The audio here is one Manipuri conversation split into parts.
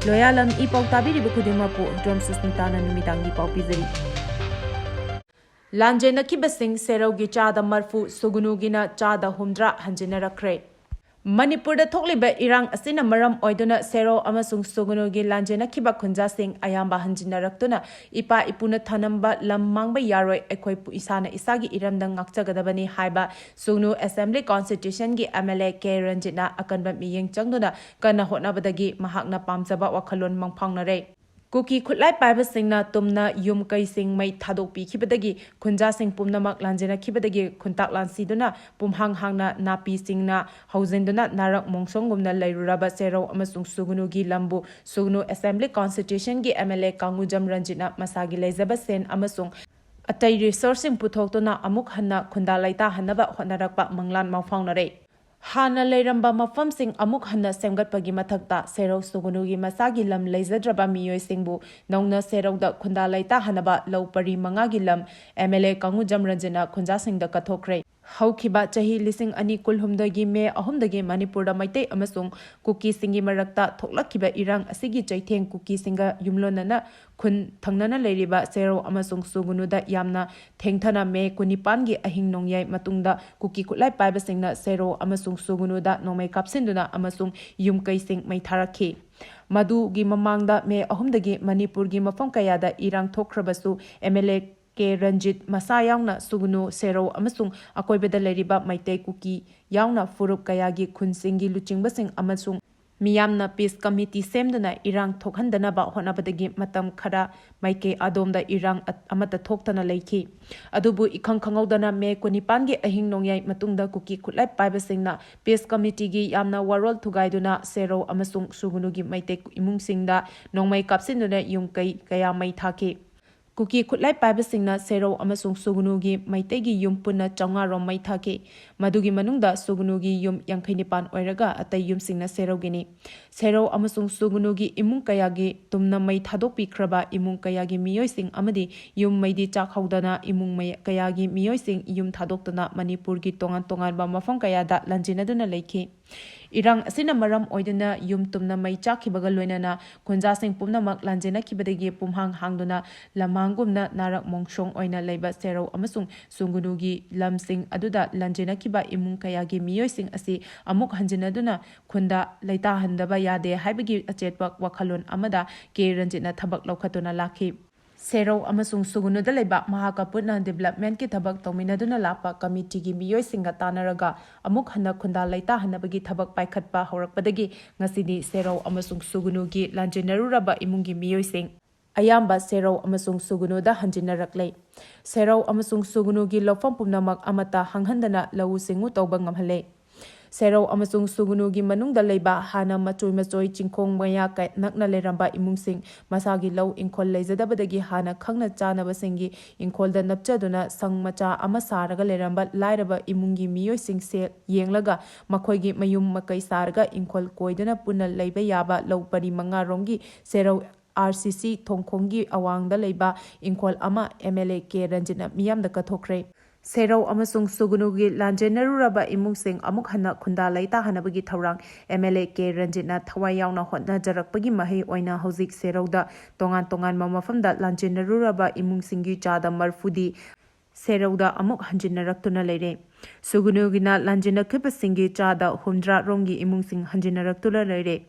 Loyalam E-PAO tabiriba khudingmapu Drum Sugnudana numidangi pau pizari. Lanjennakhiba Singh Serougi Chada marfu Sugnugina Chada humdra Hanjinhankhre. Manipurda thokliba irang asina maram oiduna Serou amasung Sugnugi Lanjennakhiba khunja Singh ayamba hanjinaraktuna ipa ipuna thanamba lam mangba yaroi ekhoi pu isana isagi iramda ngakchagadabani haiba Sugnu Assembly Constitution gi MLA K Ranjit na akanba miyeng changduna kana hotnabadagi mahakna pamjaba wakhalon mangphangnare. Kuki Kutlai Paiba Singna Tumna Yum Kai Sing Mai Thadokpi Khibadagi Khunja Singh Pumnamak Lanjennakhibadagi Khuntak Lansiduna Pumhang Hangna Napi Singna Hauzenduna Narak Mongsongumna Lairuraba Serou amasung Sugnugi Lambu Sugnu Assembly Constitution gi MLA Kangujam Ranjitna Masagi Lezaba Sen amasung Atai resourcing puthokuna amuk hanna khunda laita hanaba honarakpa manglan mawphaungnare. Hana leiramba mafam sing amuk hanna semgatpagi mathakta Serou Sugnugi masagi lam leizadraba miyoi singbu nongna Serouda khunda laita hanaba laupari mangagi lam MLA Kangujam Ranjina khunja singda kathokre. Haukiba chahi lising ani kulhumdagi me ahumdagi Manipurda maite amasung kuki singi marakta thoklakiba irang asigi chaitheng kuki singa yumlonana khun thangnana leiriba Serou amasung Sugnuda yamna thengthana me kunipangi ahing nongyai matungda kuki kutlai paiba singna Serou amasung Sugnuda nomai kapsinduna amasung yumkai sing mai tharakhi. Madu gi mamangda me ahumdagi Manipurgi mafam kayada irang thokrabasu MLA K Ranjit masa yaungna Sugnu Serou amasung akoibeda leiriba maitei kuki yaungna furup kayagi khunsingi luchingbasing amasung miyamna peace committee semduna irang thokhandanaba honabadagi matam khara maike adomda irang amata thoktana leikhi adubu ikhang khangaudana me kunipangi ahing nongyai matungda kuki khutlai paiba singna peace committee gi yamna warol thugaiduna Serou amasung Sugnugi maite imung singda nongmai kapsinduna yumkai kaya mai thaki. Kuki Kutlai Paiba Singna Serou amasung Sugnugi maitegi yum punna chaungarom mai thake madugi manungda Sugnugi yum 52 oiraga atai yum singna Serou gini Serou amasung Sugnugi imung kayagi tumna mai thadokpi khraba imung kayagi miyoi sing amadi yum maidi chakhaudana imung mai kayagi miyoi sing yum thadoktana Manipurgi tongan ba mafam kayada lanjinaduna leikhi. Irang asina maram oiduna yum tumna mai chakhibaga loinana khunja sing pumnamak Lanjennakhibadagi pumhang hangduna lamangumna narak mongsong oina leiba Serou amasung Sugnugi lamsing aduda Lanjennakhiba imung kayagi miyoi sing asi amuk hanjinaduna khunda leita handaba yade haibagi achetpak wakhalon amada K Ranjitna thabak laukhatuna lakhi. Serou amasung Sugnuda leiba mahakaputna development ki thabak tawminaduna lapa committee gi miyoi singa tanaraga amuk hanna khunda leita hanabagi thabak paikhatpa horakpadagi ngasidi Serou amasung Sugnugi Lanjennaruraba imungi miyoi sing ayamba Serou amasung Sugnuda hanjinnarakle. Serou amasung Sugnugi lofam pumnamak amata hanghandana lau singu tawba ngamhale. Serou amasung Sugnugi manungda leiba hana macoi chingkhong maya kai nakna leramba imungsing masagi lau ingkhol leizadabadagi hana khangna chanaba singi ingkholda napchaduna sang macha ama saraga leramba lairaba imungi miyoi sing se yenglaga makhoigi mayum makai sarga ingkhol koiduna punna leiba yaba lau pari manga rongi Serou RCC thongkhongi awangda leiba ingkhol ama MLA K Ranjitna miyamda kathokre. Serou amasung Sugnugi Lanjennaruraba imung sing amuk hanna khunda laita hanabagi thaurang MLA K Ranjitna thawai yauna hotna jarakpagi mahai oina hauzik Serouda tongan mamafamda Lanjennaruraba imung singi Chada marfudi Serouda amuk hanjinaraktuna leire. Sugnugina Lanjennakhiba singi Chada humdra rongi imung sing hanjinaraktuna leire.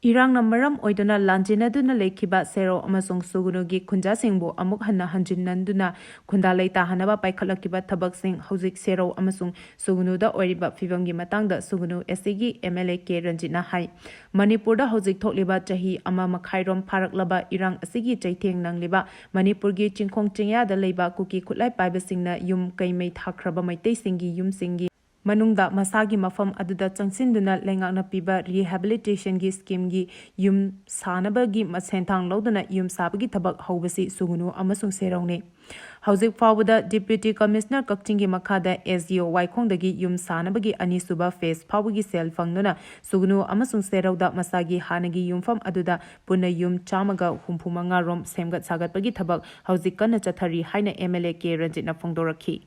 Irang na maram oiduna Lanjennaduna lekhiba Serou amasung Sugnugi khunja singbu amuk hanna hanjinnanduna khunda leita hanaba paikhatlakiba thabak sing hauzik Serou amasung Sugnuda oiriba fibamgi matangda Sugnu SC MLA K Ranjitna hai Manipurda hauzik thokliba chahi ama makhairom pharaklaba irang asigi chaitheng nangliba Manipurgi chingkhong chingyada leiba kuki khutlai paiba singna yum kaimei thakraba maitei singi yum singi manungda masagi mafam aduda changsinduna lengakna piba rehabilitation gi scheme gi yum sanabagi masenthang loduna yum sabagi thabak hobasi Sugnu amasung Serou ne hauzik fawada deputy commissioner kakchingi makhada SDO waikhongdagi yum sanabagi anisuba phase fawagi sel fangduna Sugnu amasung Serouda masagi hanagi yumfam aduda punna yum chamaga humphumanga rom semgat sagatpagi thabak hauzik kana chathari haina MLA K Ranjitna phongdorakhi.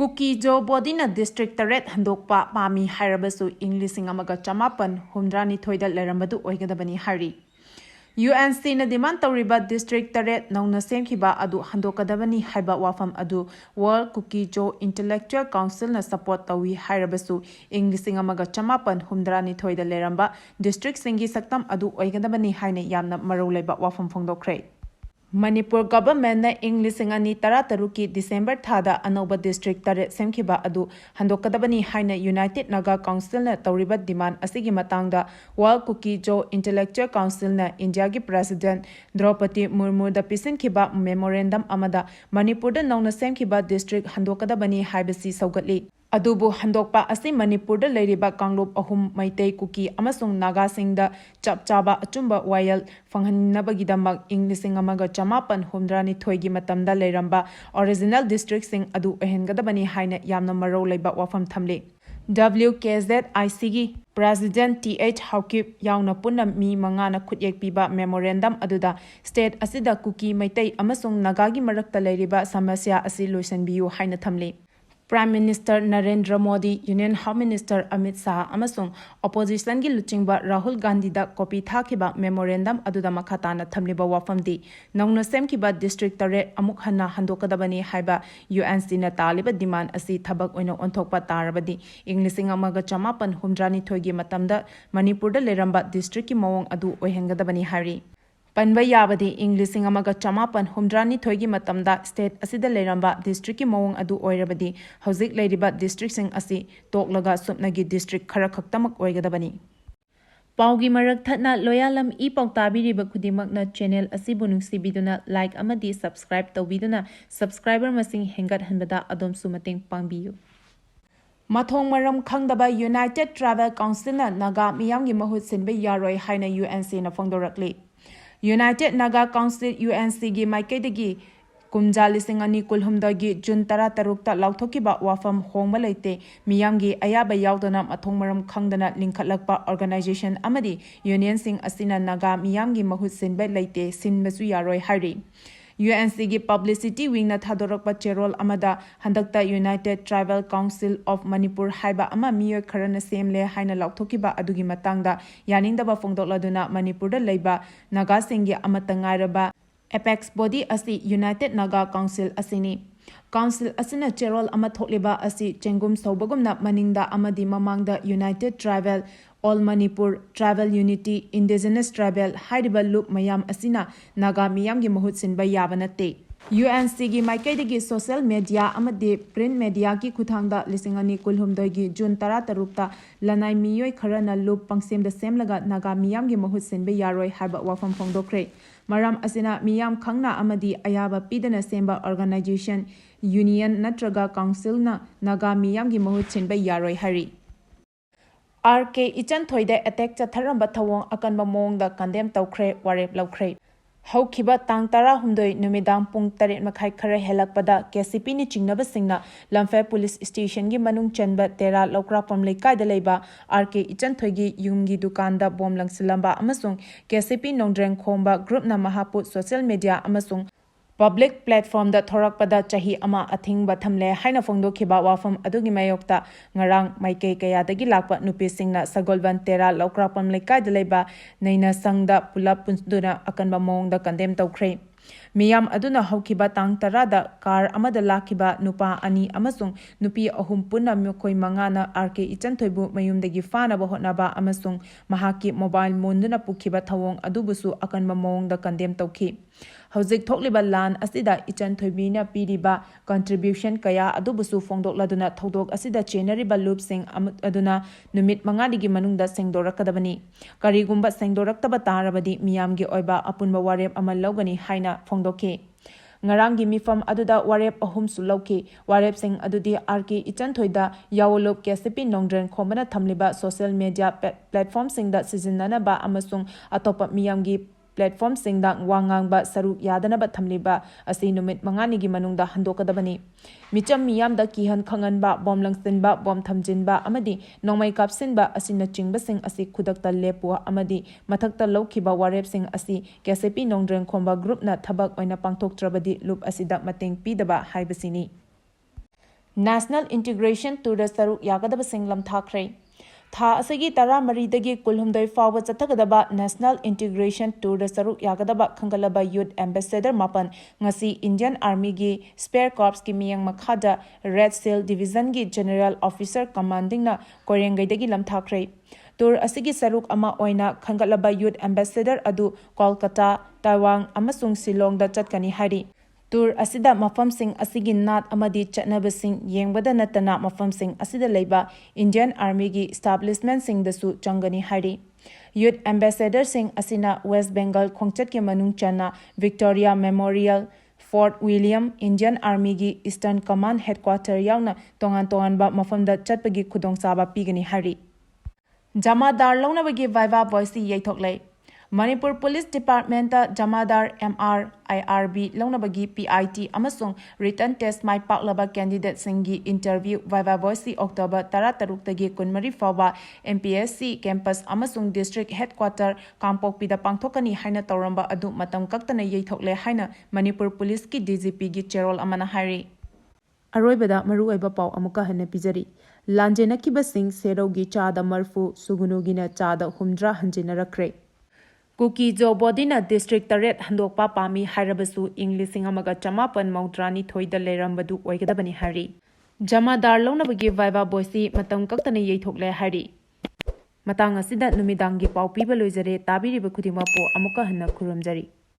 Kuki Jo Bodina District Taret Handokpa Pami Hirabasu English Amaga Chamapan Humdrani Toida Lerambadu Oigadabani Hari. UNC na demand tawriba district taret nauna semkhiba adu handokadabani haiba wafam adu World Kuki Jo Intellectual Council na support tawi hairabasu English amaga chamapan humdrani thoida leramba district singi saktam adu oigadabani haina yamna maroleba wafam phongdokre. Manipur government na English ani tarataruki December thada anoba district taret semkhiba adu handokadabani haina United Naga Council na tawriba demand asigi matangda World Kuki Jo Intellectual Council na India gi President Draupadi Murmu da pisankhiba memorandum amada Manipur da nauna semkhiba district handokadabani haibasi saugatli. Adubu handokpa asi Manipur da leiriba kanglup ahum maitei kuki amasung naga singda chapchaba achumba wayal fanghannabagidamak English amaga chamapan humdrani thoigi matamda leiramba original district sing adu ehengadabani haina yamna maro leiba wafam thamle. WKZIC gi President TH Haukip yauna punna mi mangana khutyek piba memorandum aduda state asida kuki maitei amasung nagagi marakta leiriba samasya asi loisanbiyu haina thamle. Prime Minister Narendra Modi, Union Home Minister Amit Shah, amasung opposition gi luchingba Rahul Gandhi da copy thakiba memorandum aduda makhatana thamliba wafamdi nauna semkiba district tare amuk hanna handokadabani haiba UNC na taliba demand asi thabak oina onthokpa tarabadi English amaga chamapan humdrani thoigi matamda Manipur da leramba district ki mawong adu oihengadabani hari. Panba yabadi English amaga chamapan humdrani thoigi matamda state asida leramba district ki mawong adu oirabadi hauzik leiriba district sing asi toklaga supnagi district khara khaktamak oigadabani. Paugi marak thatna loyalam E-PAO tabiriba kudimakna channel asibu nungsibiduna like amadi subscribe tawbiduna subscriber masing hengat hanbada adom sumating pangbiyu. Mathong maram khangdaba United Travel Council na naga miyamgi mahut sinbe yaroi haina UNC na phongdorakli. United Naga Council UNC gi maikaidagi kumjali singani kulhumdagi June tara tarukta lauthokiba wafam hongba leite miyamgi ayaba yaudana mathong maram khangdana lingkhatlakpa organization amadi union sing asina naga miyamgi mahut sinbe leite sinbasu yaroi hari. UNC gi publicity wing na thadorakpa cherol amada handakta United Tribal Council of Manipur haiba ama miyo kharana semle haina lauthokiba adugi matangda yaningdaba phongdokladuna Manipur da leiba naga singgi amata ngairaba apex body asi United Naga Council asini. Council asina cherol ama thokliba asi chengum sobagumna maningda amadi mamangda United Tribal All Manipur Tribal Unity Indigenous Tribal Haidiba Loop Mayam Asina Naga Miyam gi mahut sinba yabanate. UNC gi maikaidagi social media amadi print media ki kuthangda lisingani kulhumdoi gi June tara tarukta lanai miyoi kharana loop pangsemda semlaga naga miyam gi mahut sinba yaroi haiba wafam phongdokre. Maram asina miyam khangna amadi ayaba pidana semba organization union natraga council na naga miyam gi mahut sinba yaroi hari. RK Ichan Thoide attack chatharamba thawong akanba mongda condemn tawkhre warep lawkhre. Haukiba tang tara humdoi numidang pung taret makhai khare helakpada KCP ni chingnaba singna Lamphai police station gi manung chanba tera lokra pamlei kaida leiba RK Ichan Thoigi yumgi dukanda bom langsilamba amasung KCP nongdreng khomba group na mahaput social media amasung public platform da thorakpada chahi ama athing bathamle haina phongdokhiba wafam adugi mayokta ngarang maikei kaya dagi lakpa nupi singna sagolban tera lokra pamlei kaida leiba neina sangda pulap punsduna akanba mongda condemn tawkhre. Miyam aduna haukiba tang tarada car amada lakiba nupa ani amasung nupi ahum punna mukoi mangana RK Ichan Thoibu mayumdagi fanaba hotnaba amasung mahaki mobile monduna pukhiba thawong adubusu akanba mongda condemn tawkhi. Hauzik thokliba lan asida Ichan Thoibina piriba contribution kaya adubusu phongdokladuna thodok asida chenariba loop sing aduna numit mangadigi manungda sengdorakadabani. Karigumba sengdoraktaba tarabadi miyamgi oiba apunba warep amal lawgani haina phongdokhe. Ngarangi mifam aduda warep ahum sulauki warep sing adudi RK Ichan Thoida yawolop KCP nongdren khomana thamliba social media platform singda sizinana ba amasung atopa miyamgi platform singda wangang ba saruk yadana ba thamliba asi numit mangani gi manungda handokadabani. Micham miyam da kihan khangan ba bom langsin ba bom thamjin ba amadi nongmai kapsin ba asina chingba sing asi khudakta lepua amadi mathakta lokhiba warep sing asi KCP nongdren khomba group na thabak oina pangthok trabadi loop asida mateng pidaba haibasini. national integration tour saruk yagadaba sing lamthakre tha asagi tara maridagi kulhumdoi fawba chathagadaba national integration tour saruk yagadaba khangalaba youth ambassador mapan ngasi Indian Army gi spare corps ki miyang makhada red seal division gi general officer commanding na korengaidagi lamthakre tour asigi saruk ama oina khangalaba youth ambassador adu Kolkata Taiwan amasung Silong da chatkani hari tour asida mafamsing asigi nat amadi chatnabasing yengbada natana mafamsing asida leiba Indian Army gi establishment sing dasu changani hari youth ambassador sing asina West Bengal khongchat ke manung chana Victoria Memorial Fort William Indian Army gi Eastern Command headquarter yauna tongan ba mafamda chatpagi khudong saba pigani hari Jamadar launabagi viva voice yaithoklei Manipur Police Department Jamadar MR IRB launabagi PIT amasung written test mai paklaba candidate singi interview viva voice October 13 tagi 13 fawba MPSC campus amasung district headquarter Kangpokpi da pangthokani haina tawramba adu matam kaktana yaithokle haina Manipur Police ki DGP gi cherol amana hari Aroibada maru aiba pau amuka hane pijari Lanjennakhiba Singh Serouda Chada marfu Sugnudana Chada humdra Hanjinhankhre Kuki Jo Bodina District Taret Handokpa Pami Harabasu English Amaga Chamapan Maudrani Thoida Lerambadu Oigadabani Hari Jamadar Launabagi Viva Boisi Matam Kaktana Yaithokle Hari Matang Asida Numidangi Pau Piba Loizare Tabiri Bakudima Po Amuka Hana Kurumjari